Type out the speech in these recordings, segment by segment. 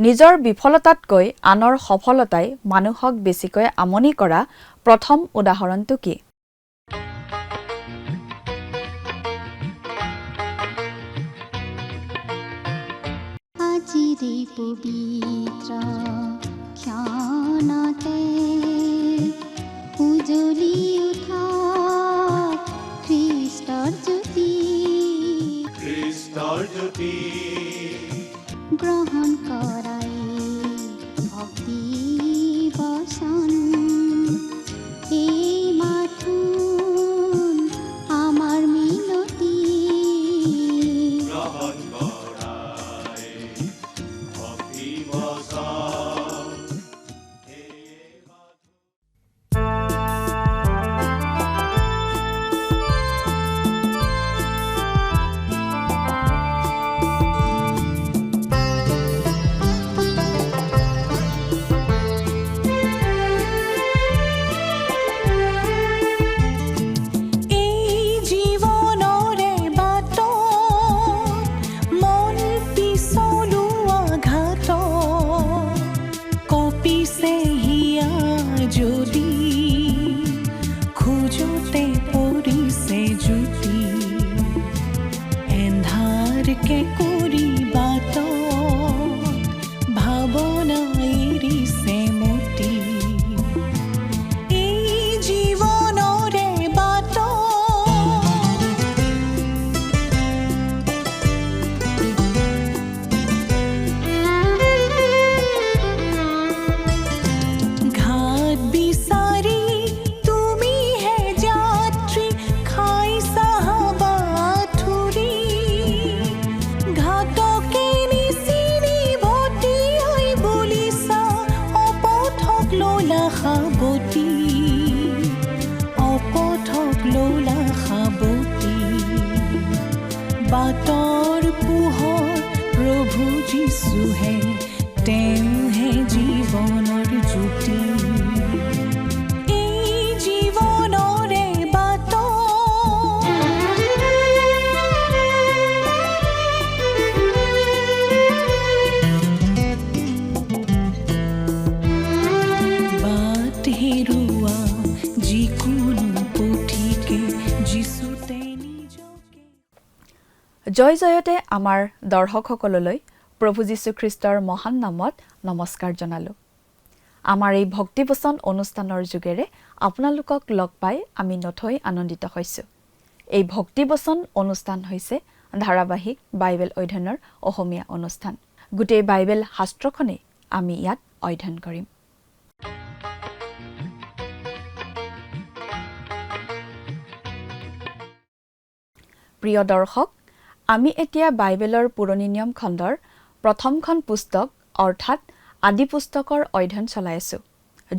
নিজৰ বিফলতাতকৈ আনৰ সফলতাই মানুহক বেছিকৈ আমনি কৰা প্ৰথম উদাহৰণটো কি? আজিৰে পবিত্ৰ ক্ষণতে উজ্বলি উঠা খ্ৰীষ্টৰ জ্যোতি গ্ৰহণ কৰাই ভক্তি বচন এই মাথোন আমাৰ মিনতি গ্ৰহণ কৰাই ভক্তি বচন। বাটৰ পোহৰ প্ৰভু যীশুহে, তেওঁহে জীৱনৰ জ্যোতি। এই জীৱনৰে বাট বাট হেৰুৱা যিকোনো পথিকে যীশুতে জয় জয়তে আমাৰ দৰ্শকসকললৈ প্ৰভু যীশু খ্ৰীষ্টৰ মহান নামত নমস্কাৰ জনালোঁ। আমাৰ এই ভক্তিবচন অনুষ্ঠানৰ যোগেৰে আপোনালোকক লগ পাই আমি নথৈ আনন্দিত হৈছোঁ। এই ভক্তিবচন অনুষ্ঠান হৈছে ধাৰাবাহিক বাইবেল অধ্যয়নৰ অসমীয়া অনুষ্ঠান। গোটেই বাইবেল শাস্ত্ৰখনেই আমি ইয়াত অধ্যয়ন কৰিম। প্ৰিয় দৰ্শক, আমি এতিয়া বাইবেলৰ পুৰণি নিয়ম খণ্ডৰ প্ৰথমখন পুস্তক অৰ্থাৎ আদি পুস্তকৰ অধ্যয়ন চলাই আছোঁ।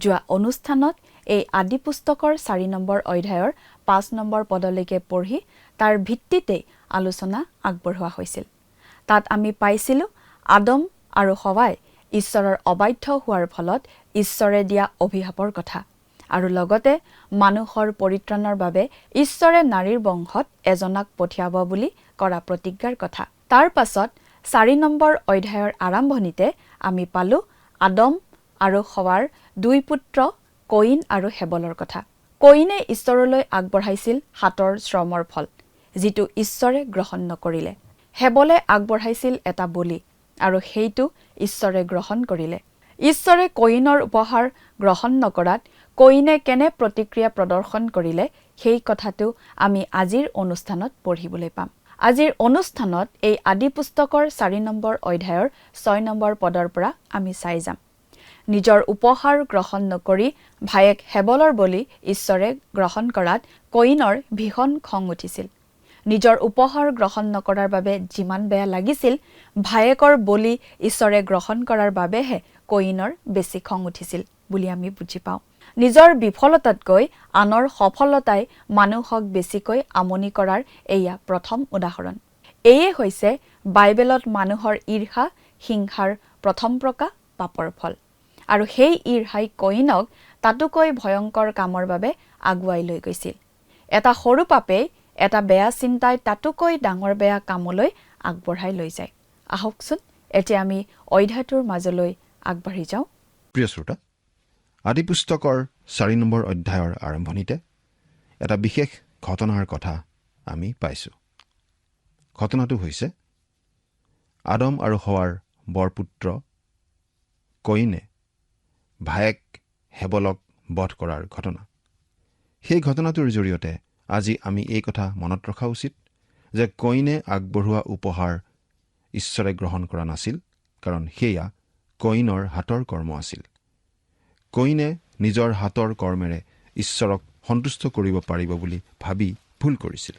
যোৱা অনুষ্ঠানত এই আদি পুস্তকৰ 4 নম্বৰ অধ্যায়ৰ 5 নম্বৰ পদলৈকে পঢ়ি তাৰ ভিত্তিতেই আলোচনা আগবঢ়োৱা হৈছিল। তাত আমি পাইছিলোঁ আদম আৰু হৱাই ঈশ্বৰৰ অবাধ্য হোৱাৰ ফলত ঈশ্বৰে দিয়া অভিশাপৰ কথা, আৰু লগতে মানুহৰ পৰিত্ৰাণৰ বাবে ঈশ্বৰে নাৰীৰ বংশত এজনাক পঠিয়াব বুলি কৰা প্ৰতিজ্ঞাৰ কথা। তাৰ পাছত 4 নম্বৰ অধ্যায়ৰ আৰম্ভণিতে আমি পালোঁ আদম আৰু হৱাৰ 2 পুত্ৰ কয়িন আৰু হেবলৰ কথা। কয়িনে ঈশ্বৰলৈ আগবঢ়াইছিল হাতৰ শ্ৰমৰ ফল, যিটো ঈশ্বৰে গ্ৰহণ নকৰিলে। হেবলে আগবঢ়াইছিল এটা বলি, আৰু সেইটো ঈশ্বৰে গ্ৰহণ কৰিলে। ঈশ্বৰে কয়িনৰ উপহাৰ গ্ৰহণ নকৰাত কয়িনে কেনে প্ৰতিক্ৰিয়া প্ৰদৰ্শন কৰিলে সেই কথাটো আমি আজিৰ অনুষ্ঠানত পঢ়িবলৈ পাম। আজিৰ অনুষ্ঠানত এই আদি পুস্তকৰ 4 নম্বৰ অধ্যায়ৰ 6 নম্বৰ পদৰ পৰা আমি চাই যাম। নিজৰ উপহাৰ গ্ৰহণ নকৰি ভায়েক হেবলৰ বলি ঈশ্বৰে গ্ৰহণ কৰাত কয়িনৰ ভীষণ খং উঠিছিল। নিজৰ উপহাৰ গ্ৰহণ নকৰাৰ বাবে যিমান বেয়া লাগিছিল, ভায়েকৰ বলি ঈশ্বৰে গ্ৰহণ কৰাৰ বাবেহে কয়িনৰ বেছি খং উঠিছিল বুলি আমি বুজি পাওঁ। নিজৰ বিফলতাতকৈ আনৰ সফলতাই মানুহক বেছিকৈ আমনি কৰাৰ এয়া প্ৰথম উদাহৰণ। এয়ে হৈছে বাইবেলত মানুহৰ ঈৰ্ষা হিংসাৰ প্ৰথম প্ৰকাশ পাপৰ ফল, আৰু সেই ঈৰ্ষাই কয়িনক তাতোকৈ ভয়ংকৰ কামৰ বাবে আগুৱাই লৈ গৈছিল। এটা সৰু পাপেই এটা বেয়া চিন্তাই তাতোকৈ ডাঙৰ বেয়া কামলৈ আগবঢ়াই লৈ যায়। আহকচোন এতিয়া আমি অধ্যায়টোৰ মাজলৈ আগবাঢ়ি যাওঁ। প্ৰিয় শ্ৰোতা, আদি পুস্তকৰ 4 নম্বৰ অধ্যায়ৰ আৰম্ভণিতে এটা বিশেষ ঘটনাৰ কথা আমি পাইছোঁ। ঘটনাটো হৈছে আদম আৰু হৱাৰ বৰপুত্ৰ কয়িনে ভায়েক হেবলক বধ কৰাৰ ঘটনা। সেই ঘটনাটোৰ জৰিয়তে আজি আমি এই কথা মনত ৰখা উচিত যে কয়িনে আগবঢ়োৱা উপহাৰ ঈশ্বৰে গ্ৰহণ কৰা নাছিল, কাৰণ সেয়া কয়িনৰ হাতৰ কৰ্ম আছিল। কয়িনে নিজৰ হাতৰ কৰ্মেৰে ঈশ্বৰক সন্তুষ্ট কৰিব পাৰিব বুলি ভাবি ভুল কৰিছিল।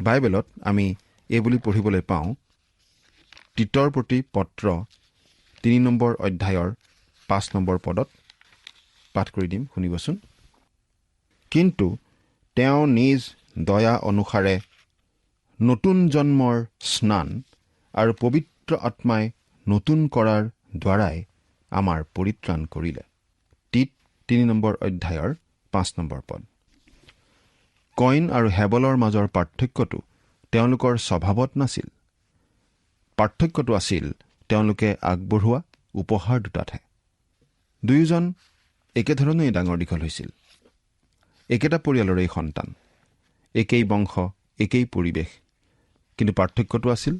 বাইবেলত আমি এইবুলি পঢ়িবলৈ পাওঁ, তীতৰ প্ৰতি পত্ৰ 3 নম্বৰ অধ্যায়ৰ 5 নম্বৰ পদত। পাঠ কৰি দিম, শুনিবচোন। কিন্তু তেওঁ নিজ দয়া অনুসাৰে নতুন জন্মৰ স্নান আৰু পবিত্ৰ আত্মাই নতুন কৰাৰ দ্বাৰাই আমাৰ পৰিত্ৰাণ কৰিলে। তীত 3 নম্বৰ অধ্যায়ৰ 5 নম্বৰ পদ। কয়িন আৰু হেবলৰ মাজৰ পাৰ্থক্যটো তেওঁলোকৰ স্বভাৱত নাছিল। পাৰ্থক্যটো আছিল তেওঁলোকে আগবঢ়োৱা উপহাৰ দুটাতহে। দুয়োজন একেধৰণেই ডাঙৰ দীঘল হৈছিল, একেটা পৰিয়ালৰেই সন্তান, একেই বংশ, একেই পৰিৱেশ, কিন্তু পাৰ্থক্যটো আছিল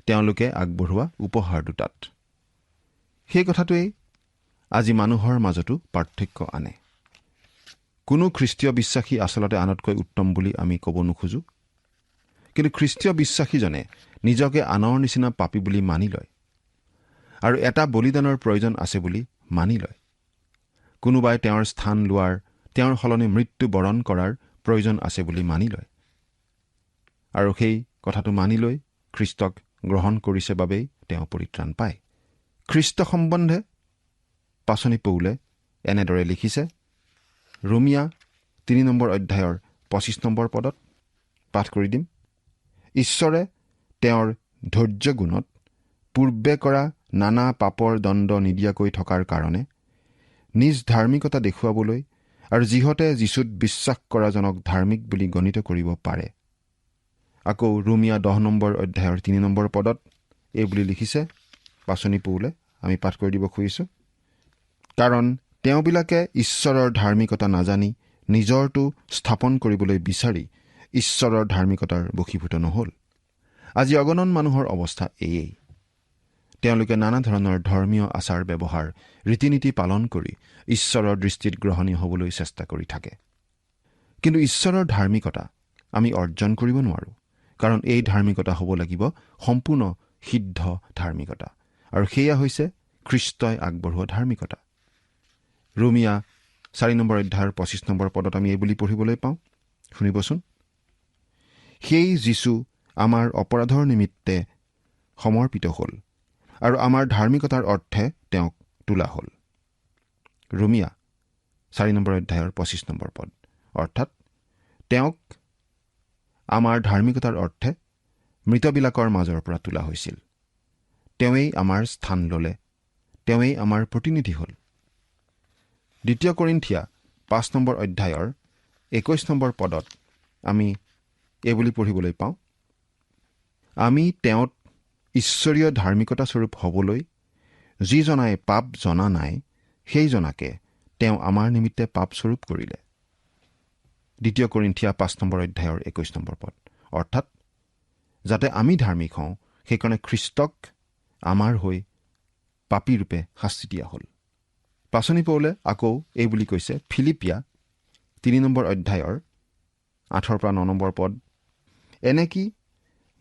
তেওঁলোকে আগবঢ়োৱা উপহাৰ দুটাত। সেই কথাটোৱেই আজি মানুহৰ মাজতো পাৰ্থক্য আনে। কোনো খ্ৰীষ্টীয় বিশ্বাসী আচলতে আনতকৈ উত্তম বুলি আমি ক'ব নোখোজোঁ, কিন্তু খ্ৰীষ্টীয় বিশ্বাসীজনে নিজকে আনৰ নিচিনা পাপী বুলি মানি লয় আৰু এটা বলিদানৰ প্ৰয়োজন আছে বুলি মানি লয়। কোনোবাই তেওঁৰ স্থান লোৱাৰ, তেওঁৰ সলনি মৃত্যু বৰণ কৰাৰ প্ৰয়োজন আছে বুলি মানি লয়, আৰু সেই কথাটো মানি লৈ খ্ৰীষ্টক গ্ৰহণ কৰিছে বাবেই তেওঁ পৰিত্ৰাণ পায়। খ্ৰীষ্ট সম্বন্ধে পাচনি পৌলে এনেদৰে লিখিছে, ৰোমিয়া 3 নম্বৰ অধ্যায়ৰ 25 নম্বৰ পদত। পাঠ কৰি দিম। ঈশ্বৰে তেওঁৰ ধৈৰ্য গুণত পূৰ্বে কৰা নানা পাপৰ দণ্ড নিদিয়াকৈ থকাৰ কাৰণে নিজ ধাৰ্মিকতা দেখুৱাবলৈ আৰু যিহতে যীশুত বিশ্বাস কৰাজনক ধাৰ্মিক বুলি গণিত কৰিব পাৰে। আকৌ ৰোমিয়া 10 নম্বৰ অধ্যায়ৰ 3 নম্বৰ পদত এই বুলি লিখিছে পাচনি পৌলে, আমি পাঠ কৰি দিব খুজিছোঁ। কাৰণ তেওঁবিলাকে ঈশ্বৰৰ ধাৰ্মিকতা নাজানি নিজৰটো স্থাপন কৰিবলৈ বিচাৰি ঈশ্বৰৰ ধাৰ্মিকতাৰ বশীভূত নহ'ল। আজি অগণন মানুহৰ অৱস্থা এয়েই। তেওঁলোকে নানা ধৰণৰ ধৰ্মীয় আচাৰ ব্যৱহাৰ, ৰীতি নীতি পালন কৰি ঈশ্বৰৰ দৃষ্টিত গ্ৰহণীয় হ'বলৈ চেষ্টা কৰি থাকে। কিন্তু ঈশ্বৰৰ ধাৰ্মিকতা আমি অৰ্জন কৰিব নোৱাৰোঁ, কাৰণ এই ধাৰ্মিকতা হ'ব লাগিব সম্পূৰ্ণ সিদ্ধ ধাৰ্মিকতা, আৰু সেয়া হৈছে খ্ৰীষ্টই আগবঢ়োৱা ধাৰ্মিকতা। ৰোমিয়া 4 নম্বৰ অধ্যায়ৰ 25 নম্বৰ পদত আমি এইবুলি পঢ়িবলৈ পাওঁ, শুনিবচোন। সেই যীশু আমাৰ অপৰাধৰ নিমিত্তে সমৰ্পিত হ'ল আৰু আমাৰ ধাৰ্মিকতাৰ অৰ্থে তেওঁক তোলা হ'ল। ৰোমিয়া 4 নম্বৰ অধ্যায়ৰ 25 নম্বৰ পদ। অৰ্থাৎ তেওঁক আমাৰ ধাৰ্মিকতাৰ অৰ্থে মৃতবিলাকৰ মাজৰ পৰা তোলা হৈছিল। তেওঁৱেই আমাৰ স্থান ল'লে, তেওঁৱেই আমাৰ প্ৰতিনিধি হ'ল। 2 কৰিন্থিয়া 5 নম্বৰ অধ্যায়ৰ 21 নম্বৰ পদত আমি এইবুলি পঢ়িবলৈ পাওঁ, আমি তেওঁত ঈশ্বৰীয় ধাৰ্মিকতা স্বৰূপ হ'বলৈ যিজনাই পাপ জনা নাই, সেইজনাকে তেওঁ আমাৰ নিমিত্তে পাপস্বৰূপ কৰিলে। 2 কৰিন্থিয়া 5 নম্বৰ অধ্যায়ৰ 21 নম্বৰ পদ। অৰ্থাৎ যাতে আমি ধাৰ্মিক হওঁ, সেইকাৰণে খ্ৰীষ্টক আমাৰ হৈ পাপী ৰূপে শাস্তি দিয়া হ'ল। পাচনি পৌলে আকৌ এই বুলি কৈছে, ফিলিপিয়া 3 নম্বৰ অধ্যায়ৰ 8-9 নম্বৰ পদ। এনেকি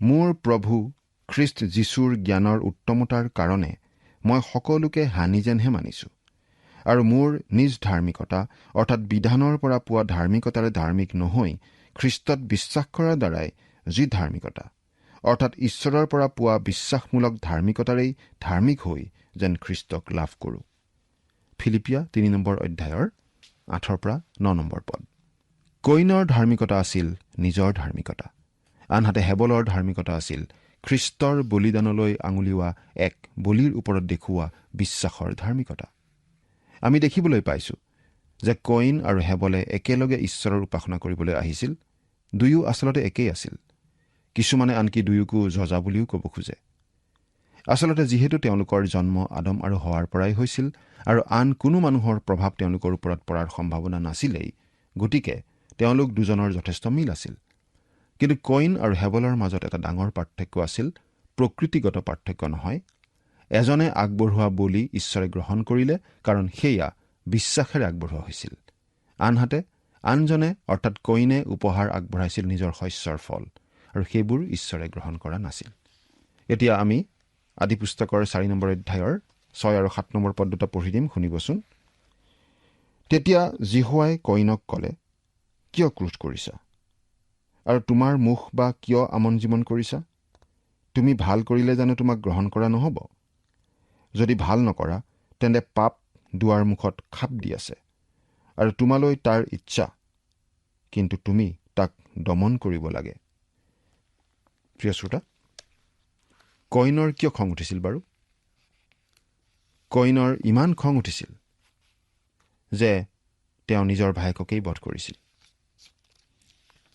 মোৰ প্ৰভু খ্ৰীষ্ট যীশুৰ জ্ঞানৰ উত্তমতাৰ কাৰণে মই সকলোকে হানি যেনহে মানিছোঁ, আৰু মোৰ নিজ ধাৰ্মিকতা অৰ্থাৎ বিধানৰ পৰা পোৱা ধাৰ্মিকতাৰে ধাৰ্মিক নহৈ খ্ৰীষ্টত বিশ্বাস কৰাৰ দ্বাৰাই যি ধাৰ্মিকতা অৰ্থাৎ ঈশ্বৰৰ পৰা পোৱা বিশ্বাসমূলক ধাৰ্মিকতাৰেই ধাৰ্মিক হৈ যেন খ্ৰীষ্টক লাভ কৰোঁ। ফিলিপিয়া 3 নম্বৰ অধ্যায়ৰ 8-9 নম্বৰ পদ। কয়িনৰ ধাৰ্মিকতা আছিল নিজৰ ধাৰ্মিকতা, আনহাতে হেবলৰ ধাৰ্মিকতা আছিল খ্ৰীষ্টৰ বলিদানলৈ আঙুলিওৱা এক বলিৰ ওপৰত দেখুওৱা বিশ্বাসৰ ধাৰ্মিকতা। আমি দেখিবলৈ পাইছোঁ যে কয়িন আৰু হেবলে একেলগে ঈশ্বৰৰ উপাসনা কৰিবলৈ আহিছিল। দুয়ো আচলতে একেই আছিল। কিছুমানে আনকি দুয়োকো যজা বুলিও ক'ব খোজে। আচলতে যিহেতু তেওঁলোকৰ জন্ম আদম আৰু হাৱাৰ পৰাই হৈছিল আৰু আন কোনো মানুহৰ প্ৰভাৱ তেওঁলোকৰ ওপৰত পৰাৰ সম্ভাৱনা নাছিলেই, গতিকে তেওঁলোক দুজনৰ যথেষ্ট মিল আছিল। কিন্তু কইন আৰু হেবলৰ মাজত এটা ডাঙৰ পাৰ্থক্য আছিল, প্ৰকৃতিগত পাৰ্থক্য নহয়। এজনে আগবঢ়োৱা বলি ঈশ্বৰে গ্ৰহণ কৰিলে, কাৰণ সেয়া বিশ্বাসেৰে আগবঢ়োৱা হৈছিল। আনহাতে আনজনে অৰ্থাৎ কইনে উপহাৰ আগবঢ়াইছিল নিজৰ শস্যৰ ফল, আৰু সেইবোৰ ঈশ্বৰে গ্ৰহণ কৰা নাছিল। এতিয়া আমি আদিপুস্তকৰ 4 নম্বৰ অধ্যায়ৰ 6 আৰু 7 নম্বৰ পদ দুটা পঢ়ি দিম, শুনিবচোন। তেতিয়া জিহুৱাই কইনক ক'লে, কিয় ক্ৰোধ কৰিছা আৰু তোমাৰ মুখ বা কিয় আমন-জিমন কৰিছা? তুমি ভাল কৰিলে জানো তোমাক গ্ৰহণ কৰা নহ'ব? যদি ভাল নকৰা তেন্তে পাপ দুৱাৰ মুখত খাপ দি আছে আৰু তোমালৈ তাৰ ইচ্ছা, কিন্তু তুমি তাক দমন কৰিব লাগে। প্ৰিয় শ্ৰোতা, কইনৰ কিয় খং উঠিছিল বাৰু? কইনৰ ইমান খং উঠিছিল যে তেওঁ নিজৰ ভায়েককেই বধ কৰিছিল।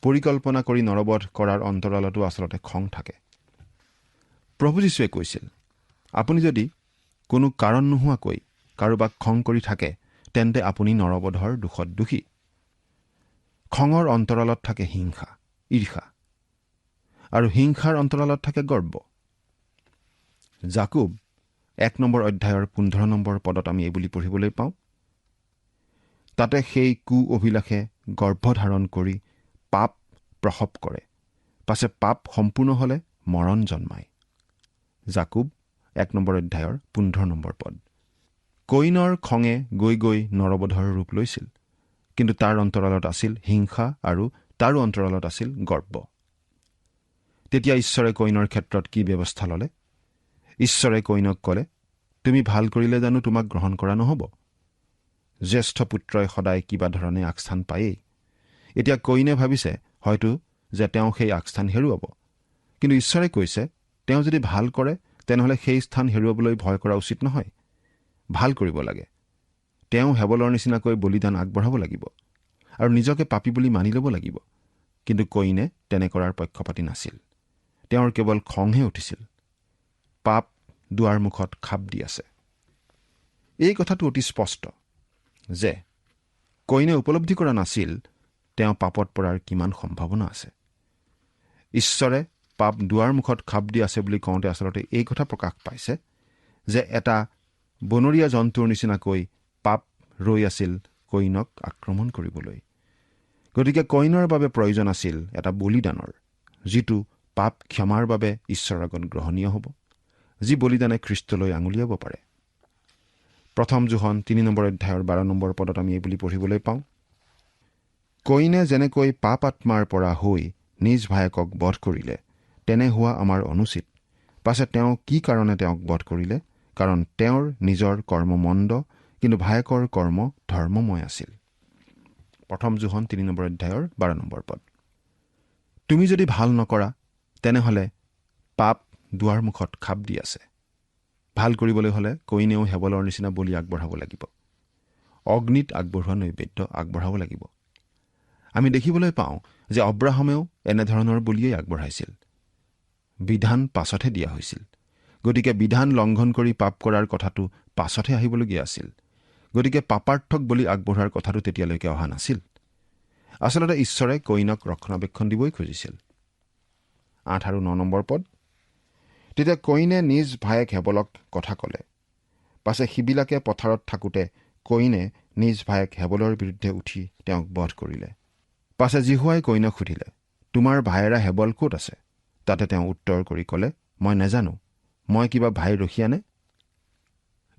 পৰিকল্পনা কৰি নৰবধ কৰাৰ অন্তৰালতো আচলতে খং থাকে। প্ৰভু যীশুৱে কৈছিল, আপুনি যদি কোনো কাৰণ নোহোৱাকৈ কাৰোবাক খং কৰি থাকে তেন্তে আপুনি নৰবধৰ দোষত দোষী। খঙৰ অন্তৰালত থাকে হিংসা, ঈৰ্ষা, আৰু হিংসাৰ অন্তৰালত থাকে গৰ্ব। জাকুব 1 নম্বৰ অধ্যায়ৰ 15 নম্বৰ পদত আমি এইবুলি পঢ়িবলৈ পাওঁ, তাতে সেই কু অভিলাষে গৰ্ভধাৰণ কৰি পাপ প্ৰসৱ কৰে, পাছে পাপ সম্পূৰ্ণ হলে মৰণ জন্মায়। জাকুব 1 নম্বৰ অধ্যায়ৰ 15 নম্বৰ পদ। কইনৰ খঙে গৈ গৈ নৰবধৰ ৰূপ লৈছিল, কিন্তু তাৰ অন্তৰালত আছিল হিংসা আৰু তাৰো অন্তৰালত আছিল গৰ্ব। তেতিয়া ঈশ্বৰে কইনৰ ক্ষেত্ৰত কি ব্যৱস্থা ললে? ঈশ্বৰে কইনক ক'লে, তুমি ভাল কৰিলে জানো তোমাক গ্ৰহণ কৰা নহ'ব? জ্যেষ্ঠ পুত্ৰই সদায় কিবা ধৰণে আগস্থান পায়েই। এতিয়া কইনে ভাবিছে হয়তো যে তেওঁ সেই আগস্থান হেৰুৱাব, কিন্তু ঈশ্বৰে কৈছে তেওঁ যদি ভাল কৰে তেনেহ'লে সেই স্থান হেৰুৱাবলৈ ভয় কৰা উচিত নহয়। ভাল কৰিব লাগে। তেওঁ হেবলৰ নিচিনাকৈ বলিদান আগবঢ়াব লাগিব আৰু নিজকে পাপী বুলি মানি ল'ব লাগিব। কিন্তু কইনে তেনে কৰাৰ পক্ষপাতি নাছিল। তেওঁৰ কেৱল খংহে উঠিছিল। পাপ দুৱাৰ মুখত খাপ দি আছে। এই কথাটো অতি স্পষ্ট যে কইনে উপলব্ধি কৰা নাছিল তেওঁ পাপত পৰাৰ কিমান সম্ভাৱনা আছে। ঈশ্বৰে পাপ দুৱাৰ মুখত খাপ দি আছে বুলি কওঁতে আচলতে এই কথা প্ৰকাশ পাইছে যে এটা বনৰীয়া জন্তুৰ নিচিনাকৈ পাপ ৰৈ আছিল কইনক আক্ৰমণ কৰিবলৈ। গতিকে কইনৰ বাবে প্ৰয়োজন আছিল এটা বলিদানৰ, যিটো পাপ ক্ষমাৰ বাবে ঈশ্বৰৰ আগত গ্ৰহণীয় হ'ব, যি বলিদানে খ্ৰীষ্টলৈ আঙুলিয়াব পাৰে। প্ৰথম যোহন 3 নম্বৰ অধ্যায়ৰ 12 নম্বৰ পদত আমি এইবুলি পঢ়িবলৈ পাওঁ, কইনে যেনেকৈ পাপ আত্মাৰ পৰা হৈ নিজ ভায়েকক বধ কৰিলে তেনে হোৱা আমাৰ অনুচিত। পাছে তেওঁ কি কাৰণে তেওঁক বধ কৰিলে? কাৰণ তেওঁৰ নিজৰ কৰ্ম মন্দ, কিন্তু ভায়েকৰ কৰ্ম ধৰ্মময় আছিল। প্ৰথম যোহন 3 নম্বৰ অধ্যায়ৰ 12 নম্বৰ পদ। তুমি যদি ভাল নকৰা তেনেহ'লে পাপ দুৱাৰ মুখত খাপ দি আছে। ভাল কৰিবলৈ হ'লে কইনেও হেবলৰ নিচিনা বলি আগবঢ়াব লাগিব। অগ্নিত আগবঢ়োৱা নৈবেদ্য আগবঢ়াব লাগিব। আমি দেখিবলৈ পাওঁ যে অব্ৰাহামেও এনেধৰণৰ বলিয়েই আগবঢ়াইছিল। বিধান পাছতহে দিয়া হৈছিল। গতিকে বিধান লংঘন কৰি পাপ কৰাৰ কথাটো পাছতহে আহিবলগীয়া আছিল। গতিকে পাপাৰ্থক বলি আগবঢ়োৱাৰ কথাটো তেতিয়ালৈকে অহা নাছিল। আচলতে ঈশ্বৰে কইনক ৰক্ষণাবেক্ষণ দিবই খুজিছিল। 8 আৰু 9 নম্বৰ পদ। তেতিয়া কইনে নিজ ভায়েক হেবলক কথা ক'লে। পাছে সিবিলাকে পথাৰত থাকোঁতে কইনে নিজ ভায়েক হেবলৰ বিৰুদ্ধে উঠি তেওঁক বধ কৰিলে। পাছে জিহুৱাই কইনক সুধিলে, তোমাৰ ভায়েৰা হেবল ক'ত আছে? তাতে তেওঁ উত্তৰ কৰি ক'লে, মই নেজানো, মই কিবা ভাই ৰখীয়ানে?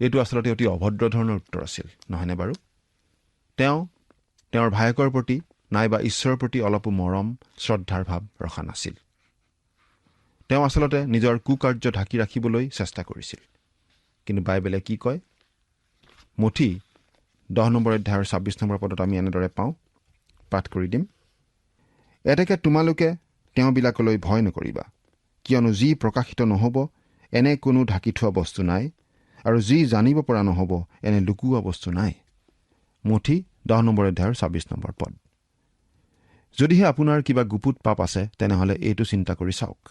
এইটো আচলতে অতি অভদ্ৰ ধৰণৰ উত্তৰ আছিল, নহয়নে বাৰু? তেওঁ তেওঁৰ ভায়েকৰ প্ৰতি নাইবা ঈশ্বৰৰ প্ৰতি অলপো মৰম শ্ৰদ্ধাৰ ভাৱ ৰখা নাছিল। তেওঁ আচলতে নিজৰ কুকাৰ্য ঢাকি ৰাখিবলৈ চেষ্টা কৰিছিল। কিন্তু বাইবেলে কি কয়? মুঠি 10 নম্বৰ অধ্যায়ৰ 26 নম্বৰ পদত আমি এনেদৰে পাওঁ, পাঠ কৰি দিম। এতেকে তোমালোকে তেওঁবিলাকলৈ ভয় নকৰিবা, কিয়নো যি প্ৰকাশিত নহ'ব এনে কোনো ঢাকি থোৱা বস্তু নাই, আৰু যি জানিব পৰা নহ'ব এনে লুকুওৱা বস্তু নাই। মুঠি 10 নম্বৰ অধ্যায়ৰ 26 নম্বৰ পদ। যদিহে আপোনাৰ কিবা গুপুত পাপ আছে তেনেহ'লে এইটো চিন্তা কৰি চাওক।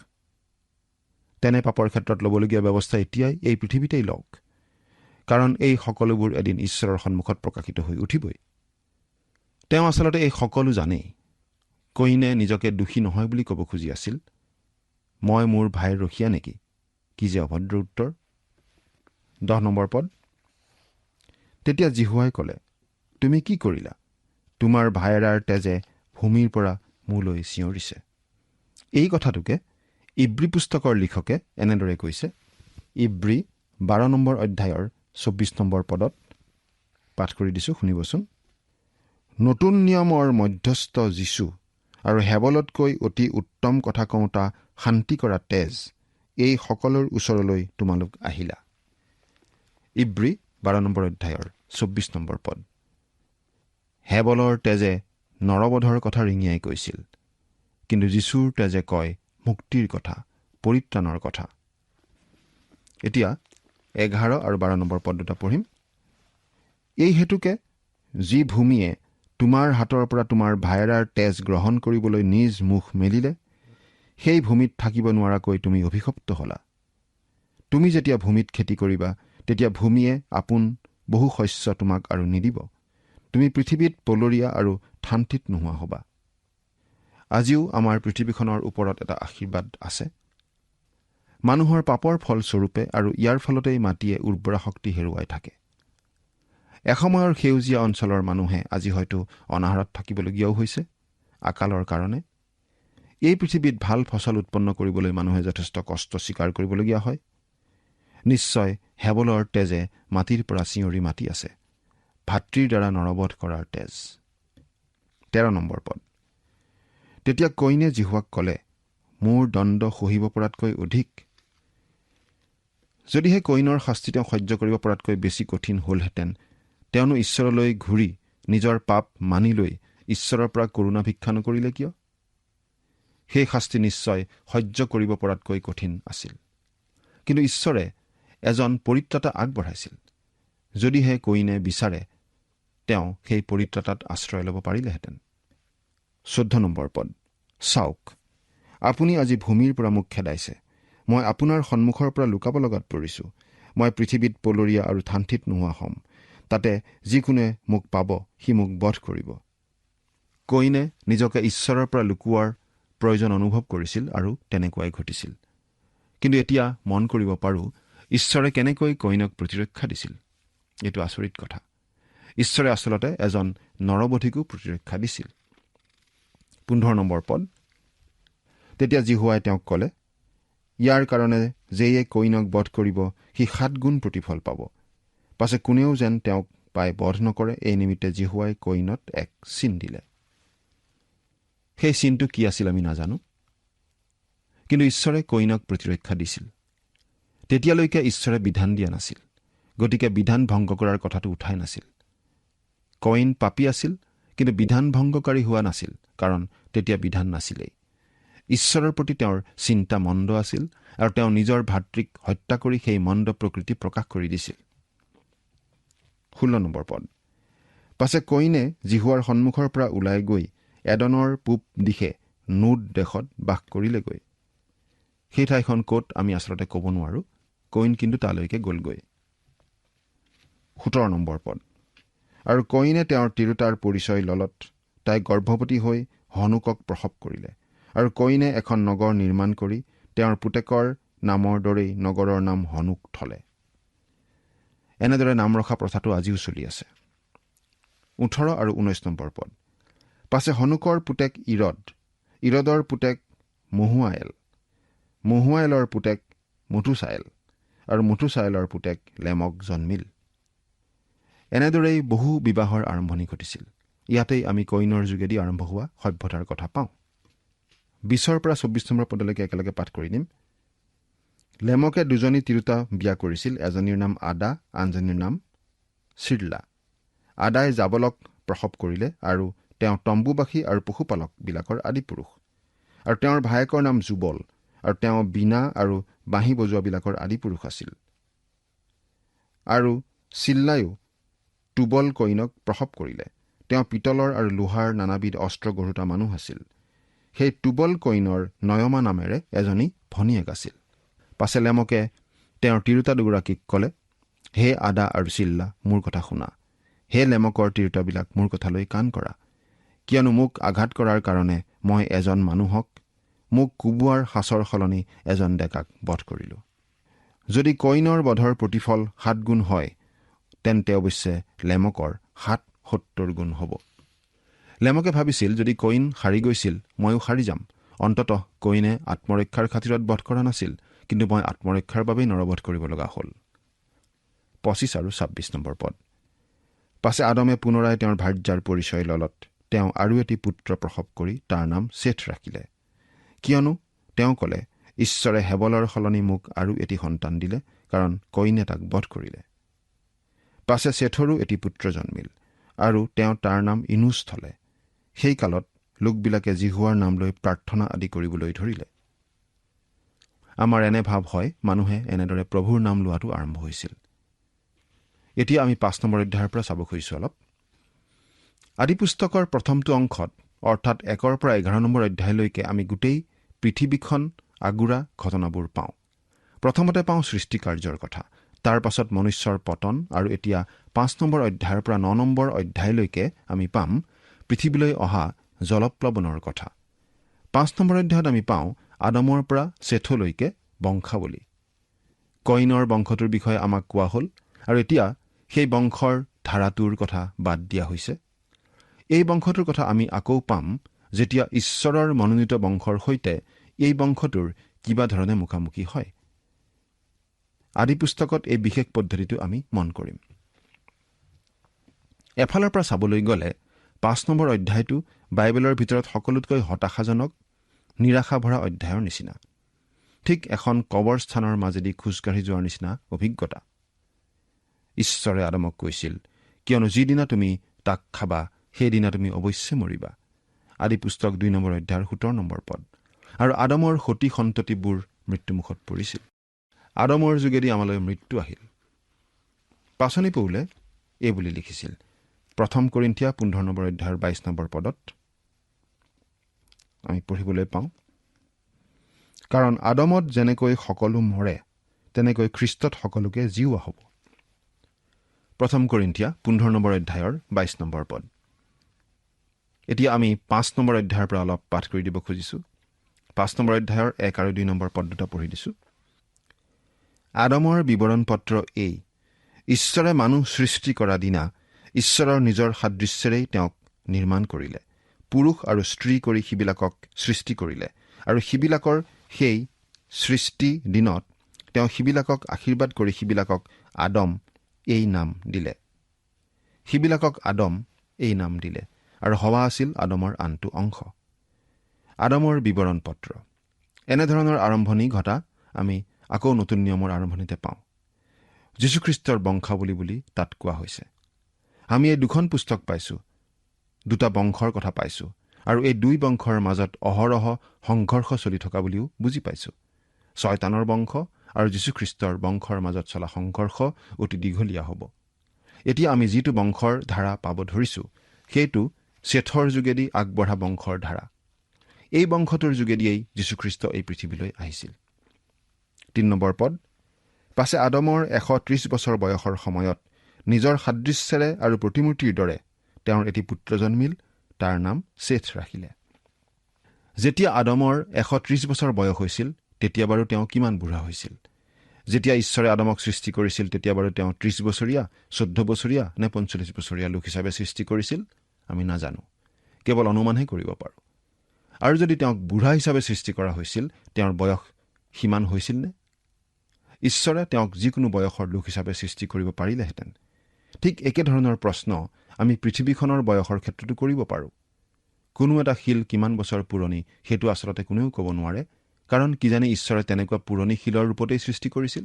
তেনে পাপৰ ক্ষেত্ৰত ল'বলগীয়া ব্যৱস্থা এতিয়াই এই পৃথিৱীতেই লওক, কাৰণ এই সকলোবোৰ এদিন ঈশ্বৰৰ সন্মুখত প্ৰকাশিত হৈ উঠিবই। তেওঁ আচলতে এই সকলো জানেই। কইনে নিজকে দোষী নহয় বুলি ক'ব খুজি আছিল। মই মোৰ ভাইৰ ৰখীয়া নেকি? কি যে অভদ্ৰ উত্তৰ। 10 নম্বৰ পদ। তেতিয়া জিহুৱাই ক'লে, তুমি কি কৰিলা? তোমাৰ ভায়েৰাৰ তেজে ভূমিৰ পৰা মোলৈ চিঞৰিছে। এই কথাটোকে ইব্ৰী পুস্তকৰ লিখকে এনেদৰে কৈছে। ইব্ৰী 12 নম্বৰ অধ্যায়ৰ 24 নম্বৰ পদত পাঠ কৰি দিছোঁ, শুনিবচোন। নতুন নিয়মৰ মধ্যস্থ যীশু আৰু হেবলতকৈ অতি উত্তম কথা কওঁতা শান্তি কৰা তেজ, এই সকলোৰ ওচৰলৈ তোমালোক আহিলা। ইব্ৰী 12 নম্বৰ অধ্যায়ৰ 24 নম্বৰ পদ। হেবলৰ তেজে নৰবধৰ কথা ৰিঙিয়াই কৈছিল, কিন্তু যীশুৰ তেজে কয় মুক্তিৰ কথা, পৰিত্ৰাণৰ কথা। এতিয়া 11 আৰু 12 নম্বৰ পদ দুটা পঢ়িম। এই হেতুকে যি ভূমিয়ে তোমাৰ হাতৰ পৰা তোমাৰ ভায়েৰাৰ তেজ গ্ৰহণ কৰিবলৈ নিজ মুখ মেলিলে, সেই ভূমিত থাকিব নোৱাৰাকৈ তুমি অভিশপ্ত হলা। তুমি যেতিয়া ভূমিত খেতি কৰিবা, তেতিয়া ভূমিয়ে আপোন বহু শস্য তোমাক আৰু নিদিব। তুমি পৃথিৱীত পলৰীয়া আৰু ঠাণ্ঠিত নোহোৱা হবা। আজিও আমাৰ পৃথিৱীখনৰ ওপৰত এটা আশীৰ্বাদ আছে। মানুহৰ পাপৰ ফলস্বৰূপে আৰু ইয়াৰ ফলতেই মাটিয়ে উৰ্বৰা শক্তি হেৰুৱাই থাকে। এসময়ৰ সেউজীয়া অঞ্চলৰ মানুহে আজি হয়তো অনাহাৰত থাকিবলগীয়াও হৈছে আকালৰ কাৰণে। এই পৃথিৱীত ভাল ফচল উৎপন্ন কৰিবলৈ মানুহে যথেষ্ট কষ্ট স্বীকাৰ কৰিবলগীয়া হয়। নিশ্চয় হেবলৰ তেজে মাটিৰ পৰা চিঞৰি মাতি আছে, ভাতৃৰ দ্বাৰা নৰবধ কৰাৰ তেজ। 13 নম্বৰ পদ। তেতিয়া কইনে জিহুৱাক ক'লে, মোৰ দণ্ড সহিব পৰাতকৈ অধিক। যদিহে কইনৰ শাস্তি তেওঁ সহ্য কৰিব পৰাতকৈ বেছি কঠিন হ'লহেঁতেন, তেওঁনো ঈশ্বৰলৈ ঘূৰি নিজৰ পাপ মানি লৈ ঈশ্বৰৰ পৰা কৰুণা ভিক্ষা নকৰিলে কিয়? সেই শাস্তি নিশ্চয় সহ্য কৰিব পৰাতকৈ কঠিন আছিল। কিন্তু ঈশ্বৰে এজন পৰিত্ৰাতা আগবঢ়াইছিল। যদিহে কইনে বিচাৰে, তেওঁ সেই পৰিত্ৰাতাত আশ্ৰয় ল'ব পাৰিলেহেঁতেন। 14 নম্বৰ পদ। চাওক, আপুনি আজি ভূমিৰ পৰা মোক খেদাইছে। মই আপোনাৰ সন্মুখৰ পৰা লুকাব লগাত পৰিছোঁ। মই পৃথিৱীত পলৰীয়া আৰু ঠাণ্ঠিত নোহোৱা হ'ম। তাতে যিকোনোৱে মোক পাব, সি মোক বধ কৰিব। কইনে নিজকে ঈশ্বৰৰ পৰা লুকুৱাৰ প্ৰয়োজন অনুভৱ কৰিছিল আৰু তেনেকুৱাই ঘটিছিল। কিন্তু এতিয়া মন কৰিব পাৰোঁ ঈশ্বৰে কেনেকৈ কইনক প্ৰতিৰক্ষা দিছিল। এইটো আচৰিত কথা। ঈশ্বৰে আচলতে এজন নৰবধীকো প্ৰতিৰক্ষা দিছিল। 15 নম্বৰ পদ। তেতিয়া জিহুৱাই তেওঁক ক'লে, ইয়াৰ কাৰণে যেয়ে কইনক বধ কৰিব, সি 7 গুণ প্ৰতিফল পাব। পাছে কোনেও যেন তেওঁক পাই বধ নকৰে, এই নিমিত্তে জিহুৱাই কইনত এক চিন দিলে। সেই চিনটো কি আছিল আমি নাজানো, কিন্তু ঈশ্বৰে কইনক প্ৰতিৰক্ষা দিছিল। তেতিয়ালৈকে ঈশ্বৰে বিধান দিয়া নাছিল, গতিকে বিধান ভংগ কৰাৰ কথাটো উঠাই নাছিল। কইন পাপী আছিল, কিন্তু বিধান ভংগকাৰী হোৱা নাছিল, কাৰণ তেতিয়া বিধান নাছিলেই। ঈশ্বৰৰ প্ৰতি তেওঁৰ চিন্তা মন্দ আছিল আৰু তেওঁ নিজৰ ভাতৃক হত্যা কৰি সেই মন্দ প্ৰকৃতি প্ৰকাশ কৰি দিছিল। 16 নম্বৰ পদ। পাছে কইনে জিহুৱাৰ সন্মুখৰ পৰা ওলাই গৈ এডনৰ পূব দিশে নোদ দেশত বাস কৰিলেগৈ। সেই ঠাইখন ক'ত আমি আচলতে ক'ব নোৱাৰো। কইন কিন্তু তালৈকে গ'লগৈ। 17 নম্বৰ পদ। আৰু কইনে তেওঁৰ তিৰোতাৰ পৰিচয় ললত তাই গৰ্ভৱতী হৈ হনুকক প্ৰসৱ কৰিলে। আৰু কইনে এখন নগৰ নিৰ্মাণ কৰি তেওঁৰ পুতেকৰ নামৰ দৰেই নগৰৰ নাম হনুক থলে। এনেদৰে নাম ৰখা প্ৰথাটো আজিও চলি আছে। 18 আৰু 19 নম্বৰ পদ। পাছে হনুকৰ পুতেক ইৰদ, ইৰদৰ পুতেক মহুৱায়েল, মহুৱায়েলৰ পুতেক মথুচায়েল আৰু মথুচায়েলৰ পুতেক লেমক জন্মিল। এনেদৰেই বহু বিবাহৰ আৰম্ভণি ঘটিছিল। ইয়াতেই আমি কইনৰ যোগেদি আৰম্ভ হোৱা সভ্যতাৰ কথা পাওঁ। 20 পৰা 24 নম্বৰ পদলৈকে একেলগে পাঠ কৰি দিম। লেমকে 2জনী তিৰোতা বিয়া কৰিছিল। এজনীৰ নাম আদা, আনজনীৰ নাম চিৰলা। আদাই জাবলক প্ৰসৱ কৰিলে আৰু তেওঁ তম্বুবাসী আৰু পশুপালক বিলাকৰ আদি পুৰুষ। আৰু তেওঁৰ ভায়েকৰ নাম জুবল, আৰু তেওঁ বীণা আৰু বাঁহী বজোৱাবিলাকৰ আদি পুৰুষ আছিল। আৰু চিল্লায়ো টুবল কইনক প্ৰসৱ কৰিলে। তেওঁ পিতলৰ আৰু লোহাৰ নানাবিধ অস্ত্ৰ গঢ়োতা মানুহ আছিল। সেই টুবল কইনৰ নয়মা নামেৰে এজনী ভনীয়েক আছিল। পাছে লেমকে তেওঁৰ তিৰোতা দুগৰাকীক ক'লে, হে আদা আৰু চিল্লা, মোৰ কথা শুনা। হে লেমকৰ তিৰোতাবিলাক, মোৰ কথালৈ কাণ কৰা। কিয়নো মোক আঘাত কৰাৰ কাৰণে মই এজন মানুহক, মোক কোবোৱাৰ সাঁচৰ সলনি এজন ডেকাক বধ কৰিলোঁ। যদি কইনৰ বধৰ প্ৰতিফল 7 গুণ হয়, তেন্তে অৱশ্যে লেমকৰ 70 গুণ হ'ব। লেমকে ভাবিছিল, যদি কইন সাৰি গৈছিল, ময়ো সাৰি যাম। অন্ততঃ কইনে আত্মৰক্ষাৰ খাতিৰত বধ কৰা নাছিল, কিন্তু মই আত্মৰক্ষাৰ বাবেই নৰবধ কৰিব লগা হ'ল। 25 আৰু 26 নম্বৰ পদ। পাছে আদমে পুনৰাই তেওঁৰ ভাৰ্যাৰ পৰিচয় ল'লত তেওঁ আৰু এটি পুত্ৰ প্ৰসৱ কৰি তাৰ নাম ছেথ ৰাখিলে। কিয়নো তেওঁ ক'লে, ঈশ্বৰে হেবলৰ সলনি মোক আৰু এটি সন্তান দিলে, কাৰণ কইনে তাক বধ কৰিলে। পাছে ছেথৰো এটি পুত্ৰ জন্মিল, আৰু তেওঁ তাৰ নাম ইনুছ থলে। সেই কালত লোকবিলাকে জিহুৱাৰ নাম লৈ প্ৰাৰ্থনা আদি কৰিবলৈ ধৰিলে। আমাৰ এনে ভাৱ হয়, মানুহে এনেদৰে প্ৰভুৰ নাম লোৱাটো আৰম্ভ হৈছিল। এতিয়া আমি 5 নম্বৰ অধ্যায়ৰ পৰা চাব খুজিছোঁ অলপ। আদি পুস্তকৰ প্ৰথমটো অংশত, অৰ্থাৎ 1 পৰা 11 নম্বৰ অধ্যায়লৈকে আমি গোটেই পৃথিৱীখন আগুৰা ঘটনাবোৰ পাওঁ। প্ৰথমতে পাওঁ সৃষ্টি কাৰ্যৰ কথা, তাৰ পাছত মনুষ্যৰ পতন, আৰু এতিয়া 5 নম্বৰ অধ্যায়ৰ পৰা 9 নম্বৰ অধ্যায়লৈকে আমি পাম পৃথিৱীলৈ অহা জলপ্লৱনৰ কথা। 5 নম্বৰ অধ্যায়ত আমি পাওঁ আদমৰ পৰা ছেথলৈকে বংশাৱলী। কইনৰ বংশটোৰ বিষয়ে আমাক কোৱা হ'ল, আৰু এতিয়া সেই বংশৰ ধাৰাটোৰ কথা বাদ দিয়া হৈছে। এই বংশটোৰ কথা আমি আকৌ পাম যেতিয়া ঈশ্বৰৰ মনোনীত বংশৰ সৈতে এই বংশটোৰ কিবা ধৰণে মুখামুখি হয়। আদি পুস্তকত এই বিশেষ পদ্ধতিটো আমি মন কৰিম। এফালৰ পৰা চাবলৈ গ'লে 5 নম্বৰ অধ্যায়টো বাইবেলৰ ভিতৰত সকলোতকৈ হতাশাজনক, নিৰাশা ভৰা অধ্যায়ৰ নিচিনা। ঠিক এখন কবৰস্থানৰ মাজেদি খোজকাঢ়ি যোৱাৰ নিচিনা অভিজ্ঞতা। ঈশ্বৰে আদমক কৈছিল, কিয়নো যিদিনা তুমি তাক খাবা, সেইদিনা তুমি অৱশ্যে মৰিবা। আদি পুস্তক 2 নম্বৰ অধ্যায়ৰ 17 নম্বৰ পদ। আৰু আদমৰ সতি সন্ততিবোৰ মৃত্যুমুখত পৰিছিল। আদমৰ যোগেদি আমালৈ মৃত্যু আহিল। পাচনি পৌলে এই বুলি লিখিছিল, 1 কৰিন্থিয়া 15 নম্বৰ অধ্যায়ৰ 22 নম্বৰ পদত আমি পঢ়িবলৈ পাওঁ, কাৰণ আদমত যেনেকৈ সকলো মৰে, তেনেকৈ খ্ৰীষ্টত সকলোকে জীওৱা হ'ব। 1 কৰিন্থিয়া 15 নম্বৰ অধ্যায়ৰ 22 নম্বৰ পদ। এতিয়া আমি 5 নম্বৰ অধ্যায়ৰ পৰা অলপ পাঠ কৰি দিব খুজিছোঁ। 5 নম্বৰ অধ্যায়ৰ 1 আৰু 2 নম্বৰ পদ দুটা পঢ়ি দিছোঁ। আদমৰ বিৱৰণ পত্ৰ এই, ঈশ্বৰে মানুহ সৃষ্টি কৰা দিনা ঈশ্বৰৰ নিজৰ সাদৃশ্যেৰেই তেওঁক নিৰ্মাণ কৰিলে। পুৰুষ আৰু স্ত্ৰী কৰি সিবিলাকক সৃষ্টি কৰিলে, আৰু সিবিলাকৰ সেই সৃষ্টি দিনত তেওঁ সিবিলাকক আশীৰ্বাদ কৰি সিবিলাকক আদম এই নাম দিলে। সিবিলাকক আদম এই নাম দিলে, আৰু হৱা আছিল আদমৰ আনটো অংশ। আদমৰ বিৱৰণ পত্ৰ। এনেধৰণৰ আৰম্ভণি ঘটা আমি আকৌ নতুন নিয়মৰ আৰম্ভণিতে পাওঁ। যীশুখ্ৰীষ্টৰ বংশাৱলী বুলি তাত কোৱা হৈছে। আমি এই 2খন পুস্তক পাইছোঁ, 2টা বংশৰ কথা পাইছোঁ, আৰু এই 2 বংশৰ মাজত অহৰহ সংঘৰ্ষ চলি থকা বুলিও বুজি পাইছোঁ। শয়তানৰ বংশ আৰু যীশুখ্ৰীষ্টৰ বংশৰ মাজত চলা সংঘৰ্ষ অতি দীঘলীয়া হ'ব। এতিয়া আমি যিটো বংশৰ ধাৰা পাব ধৰিছোঁ, সেইটো ছেথৰ যোগেদি আগবঢ়া বংশৰ ধাৰা। এই বংশটোৰ যোগেদিয়েই যীশুখ্ৰীষ্ট এই পৃথিৱীলৈ আহিছিল। 3 নম্বৰ পদ। পাছে আদমৰ 130 বছৰ বয়সৰ সময়ত নিজৰ সাদৃশ্যেৰে আৰু প্ৰতিমূৰ্তিৰ দৰে তেওঁৰ এটি পুত্ৰ জন্মিল, তাৰ নাম ছেথ ৰাখিলে। যেতিয়া আদমৰ 130 বছৰ বয়স হৈছিল, তেতিয়া বাৰু তেওঁ কিমান বুঢ়া হৈছিল? যেতিয়া ঈশ্বৰে আদমক সৃষ্টি কৰিছিল, তেতিয়া বাৰু তেওঁ 30 বছৰীয়া, 14 বছৰীয়া নে 45 বছৰীয়া লোক হিচাপে সৃষ্টি কৰিছিল? আমি নাজানো, কেৱল অনুমানহে কৰিব পাৰোঁ। আৰু যদি তেওঁক বুঢ়া হিচাপে সৃষ্টি কৰা হৈছিল, তেওঁৰ বয়স সিমান হৈছিল নে? ঈশ্বৰে তেওঁক যিকোনো বয়সৰ লোক হিচাপে সৃষ্টি কৰিব পাৰিলেহেঁতেন। ঠিক একেধৰণৰ প্ৰশ্ন আমি পৃথিৱীখনৰ বয়সৰ ক্ষেত্ৰতো কৰিব পাৰোঁ। কোনো এটা শিল কিমান বছৰ পুৰণি সেইটো আচলতে কোনেও ক'ব নোৱাৰে, কাৰণ কিজানি ঈশ্বৰে তেনেকুৱা পুৰণি শিলৰ ৰূপতেই সৃষ্টি কৰিছিল।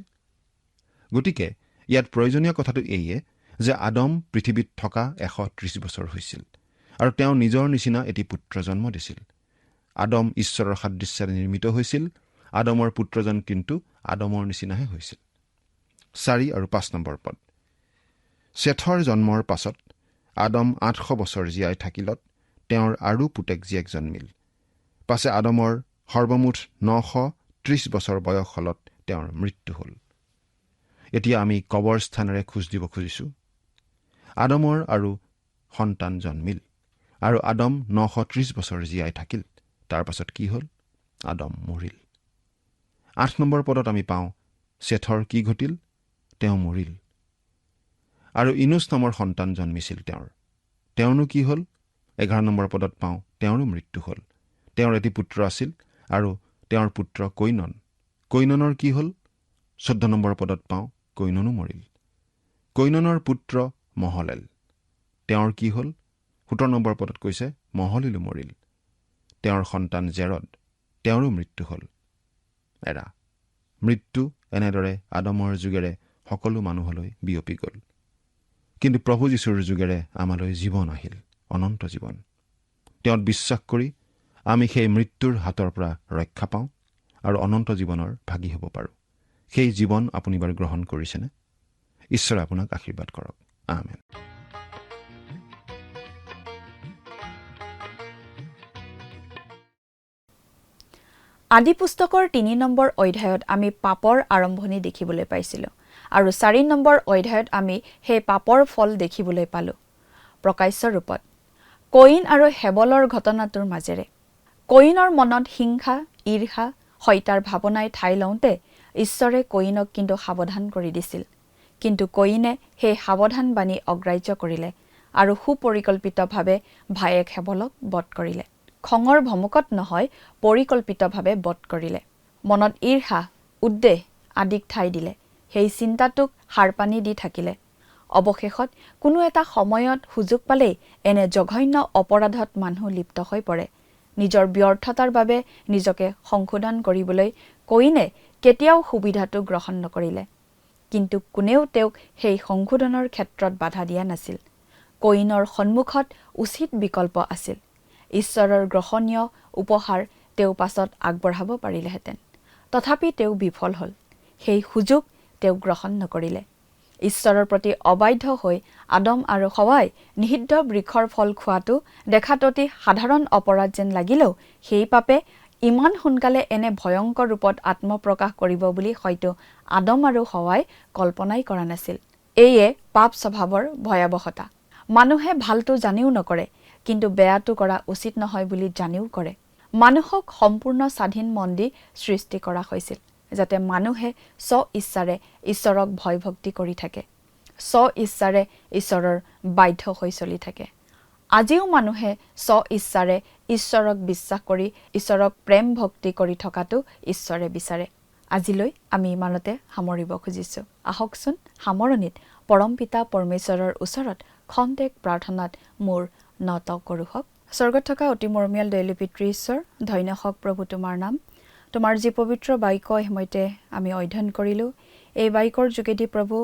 গতিকে ইয়াত প্ৰয়োজনীয় কথাটো এইয়ে যে আদম পৃথিৱীত থকা 130 বছৰ হৈছিল, আৰু তেওঁ নিজৰ নিচিনা এটি পুত্ৰ জন্ম দিছিল। আদম ঈশ্বৰৰ সাদৃশ্যেৰে নিৰ্মিত হৈছিল, আদমৰ পুত্ৰজন কিন্তু আদমৰ নিচিনাহে হৈছিল। 4 আৰু 5 নম্বৰ পদ। ছেথৰ জন্মৰ পাছত আদম 800 বছৰ জীয়াই থাকিলত তেওঁৰ আৰু পুতেক জীয়েক জন্মিল। পাছে আদমৰ সৰ্বমুঠ 930 বছৰ বয়স হলত তেওঁৰ মৃত্যু হ'ল। এতিয়া আমি কবৰ স্থানেৰে খোজ দিব খুজিছোঁ। আদমৰ আৰু সন্তান জন্মিল আৰু আদম 930 বছৰ জীয়াই থাকিল। তাৰ পাছত কি হ'ল? আদম মৰিল। 8 নম্বৰ পদত আমি পাওঁ ছেথৰ কি ঘটিল? তেওঁ মৰিল। আৰু ইনুছ নামৰ সন্তান জন্মিছিল তেওঁৰনো কি হ'ল? 11 নম্বৰ পদত পাওঁ তেওঁৰো মৃত্যু হ'ল। তেওঁৰ এটি পুত্ৰ আছিল আৰু তেওঁৰ পুত্ৰ কৈননৰ কি হ'ল? 14 নম্বৰ পদত পাওঁ কৈননো মৰিল। কৈননৰ পুত্ৰ মহলেল, তেওঁৰ কি হ'ল? 17 নম্বৰ পদত কৈছে মহলিলো মৰিল। তেওঁৰ সন্তান জেৰদ, তেওঁৰো মৃত্যু হ'ল। মৃত্যু এনেদৰে আদমৰ যুগেৰে সকলো মানুহলৈ বিয়পি গ'ল। কিন্তু প্ৰভু যীশুৰ যুগেৰে আমালৈ জীৱন আহিল, অনন্ত জীৱন। তেওঁত বিশ্বাস কৰি আমি সেই মৃত্যুৰ হাতৰ পৰা ৰক্ষা পাওঁ আৰু অনন্ত জীৱনৰ ভাগী হ'ব পাৰোঁ। সেই জীৱন আপুনি বাৰু গ্ৰহণ কৰিছেনে? ঈশ্বৰে আপোনাক আশীৰ্বাদ কৰক। আমেন। আদি পুস্তকৰ 3 নম্বৰ অধ্যায়ত আমি পাপৰ আৰম্ভণি দেখিবলৈ পাইছিলোঁ আৰু 4 নম্বৰ অধ্যায়ত আমি সেই পাপৰ ফল দেখিবলৈ পালোঁ প্ৰকাশ্য ৰূপত কয়িন আৰু হেবলৰ ঘটনাটোৰ মাজেৰে। কয়িনৰ মনত হিংসা, ঈৰ্ষা, হত্যাৰ ভাৱনাই ঠাই লওঁতে ঈশ্বৰে কয়িনক কিন্তু সাৱধান কৰি দিছিল। কিন্তু কয়িনে সেই সাৱধান বাণী অগ্ৰাহ্য কৰিলে আৰু সুপৰিকল্পিতভাৱে ভায়েক হেবলক বধ কৰিলে। খঙৰ ভমকত নহয়, পৰিকল্পিতভাৱে বধ কৰিলে। মনত ঈৰ্ষা, উদ্বেগ আদিক ঠাই দিলে। সেই চিন্তাটোক সাৰপানী দি থাকিলে। অৱশেষত কোনো এটা সময়ত সুযোগ পালেই এনে জঘন্য অপৰাধত মানুহ লিপ্ত হৈ পৰে। নিজৰ ব্যৰ্থতাৰ বাবে নিজকে সংশোধন কৰিবলৈ কয়িনে কেতিয়াও সুবিধাটো গ্ৰহণ নকৰিলে। কিন্তু কোনেও তেওঁক সেই সংশোধনৰ ক্ষেত্ৰত বাধা দিয়া নাছিল। কয়িনৰ সন্মুখত উচিত বিকল্প আছিল। ঈশ্বৰৰ গ্ৰহণীয় উপহাৰ তেওঁ পাছত আগবঢ়াব পাৰিলেহেঁতেন। তথাপি তেওঁ বিফল হ'ল। সেই সুযোগ তেওঁ গ্ৰহণ নকৰিলে। ঈশ্বৰৰ প্ৰতি অবাধ্য হৈ আদম আৰু হৱাই নিষিদ্ধ বৃক্ষৰ ফল খোৱাটো দেখাত অতি সাধাৰণ অপৰাধ যেন লাগিলেও সেই পাপে ইমান সোনকালে এনে ভয়ংকৰ ৰূপত আত্মপ্ৰকাশ কৰিব বুলি হয়তো আদম আৰু হৱাই কল্পনাই কৰা নাছিল। এয়ে পাপ স্বভাৱৰ ভয়াৱহতা। মানুহে ভালটো জানিও নকৰে, কিন্তু বেয়াটো কৰা উচিত নহয় বুলি জানিও কৰে। মানুহক সম্পূৰ্ণ স্বাধীন মন দি সৃষ্টি কৰা হৈছিল, যাতে মানুহে স্ব ইচ্ছাৰে ঈশ্বৰক ভয় ভক্তি কৰি থাকে, স্ব ইচ্ছাৰে ঈশ্বৰৰ বাধ্য হৈ চলি থাকে। আজিও মানুহে স্ব ইচ্ছাৰে ঈশ্বৰক বিশ্বাস কৰি ঈশ্বৰক প্ৰেম ভক্তি কৰি থকাটো ঈশ্বৰে বিচাৰে। আজিলৈ আমি ইমানতে সামৰিব খুজিছোঁ। আহকচোন সামৰণিত পৰম পিতা পৰমেশ্বৰৰ ওচৰত খন্তেক প্ৰাৰ্থনাত মোৰ নত কৰোঁ হওক। স্বৰ্গত থকা অতি মৰমীয়াল দয়ালু পিতৃ ঈশ্বৰ, ধন্য হওক প্ৰভু তোমাৰ নাম। তোমাৰ যি পবিত্ৰ বাক্য সময়তে আমি অধ্যয়ন কৰিলোঁ, এই বাক্যৰ যোগেদি প্ৰভু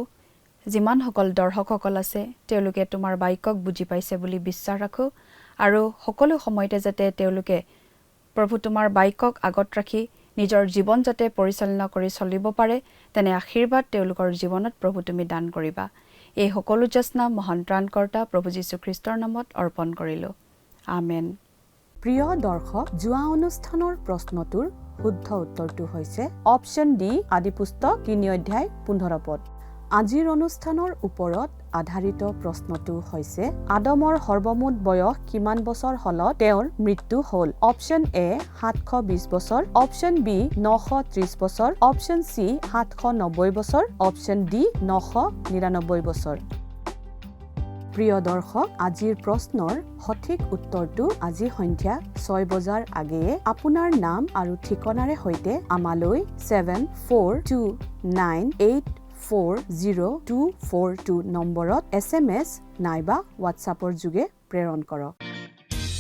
যিমানসকল দৰ্শকসকল আছে তেওঁলোকে তোমাৰ বাক্যক বুজি পাইছে বুলি বিশ্বাস ৰাখোঁ আৰু সকলো সময়তে যাতে তেওঁলোকে প্ৰভু তোমাৰ বাক্যক আগত ৰাখি নিজৰ জীৱন যাতে পৰিচালনা কৰি চলিব পাৰে, তেনে আশীৰ্বাদ তেওঁলোকৰ জীৱনত প্ৰভু তুমি দান কৰিবা। এই সকলো যত্ন মহান ত্ৰাণকৰ্তা প্ৰভু যীশুখ্ৰীষ্টৰ নামত অৰ্পণ কৰিলোঁ। আমেন। প্ৰিয় দৰ্শক, যোৱা অনুষ্ঠানৰ প্ৰশ্নটোৰ শুদ্ধ উত্তৰটো হৈছে অপশ্যন ডি, আদি পুস্তক 3 অধ্যায় 15 পদ। আজিৰ অনুষ্ঠানৰ ওপৰত আধাৰিত প্ৰশ্নটো হৈছে আদমৰ সৰ্বমুঠ বয়স কিমান বছৰ হলত তেওঁৰ মৃত্যু হ'ল? অপশ্যন এ 720 বছৰ, অপশ্যন বি 930 বছৰ, অপশ্যন চি 790 বছৰ, অপশ্যন ডি 999 বছৰ। প্ৰিয় দৰ্শক, আজিৰ প্ৰশ্নৰ সঠিক উত্তৰটো আজি সন্ধ্যা 6 বজাৰ আগেয়ে আপোনাৰ নাম আৰু ঠিকনাৰে সৈতে আমালৈ 7429840242 নম্বৰত SMS নাইবা হোৱাটছআপৰ যোগে প্ৰেৰণ কৰক।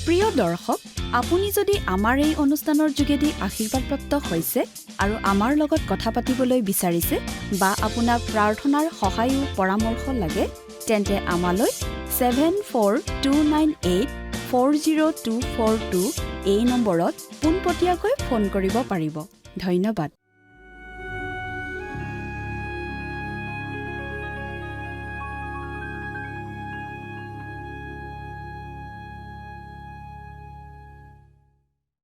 প্ৰিয় দৰ্শক, আপুনি যদি আমাৰ এই অনুষ্ঠানৰ যোগেদি আশীৰ্বাদপ্ৰাপ্ত হৈছে আৰু আমাৰ লগত কথা পাতিবলৈ বিচাৰিছে বা আপোনাক প্ৰাৰ্থনাৰ সহায়ো পৰামৰ্শ লাগে, তেন্তে আমালৈ 7429840242 এই নম্বৰত পোনপটীয়াকৈ ফোন কৰিব পাৰিব। ধন্যবাদ।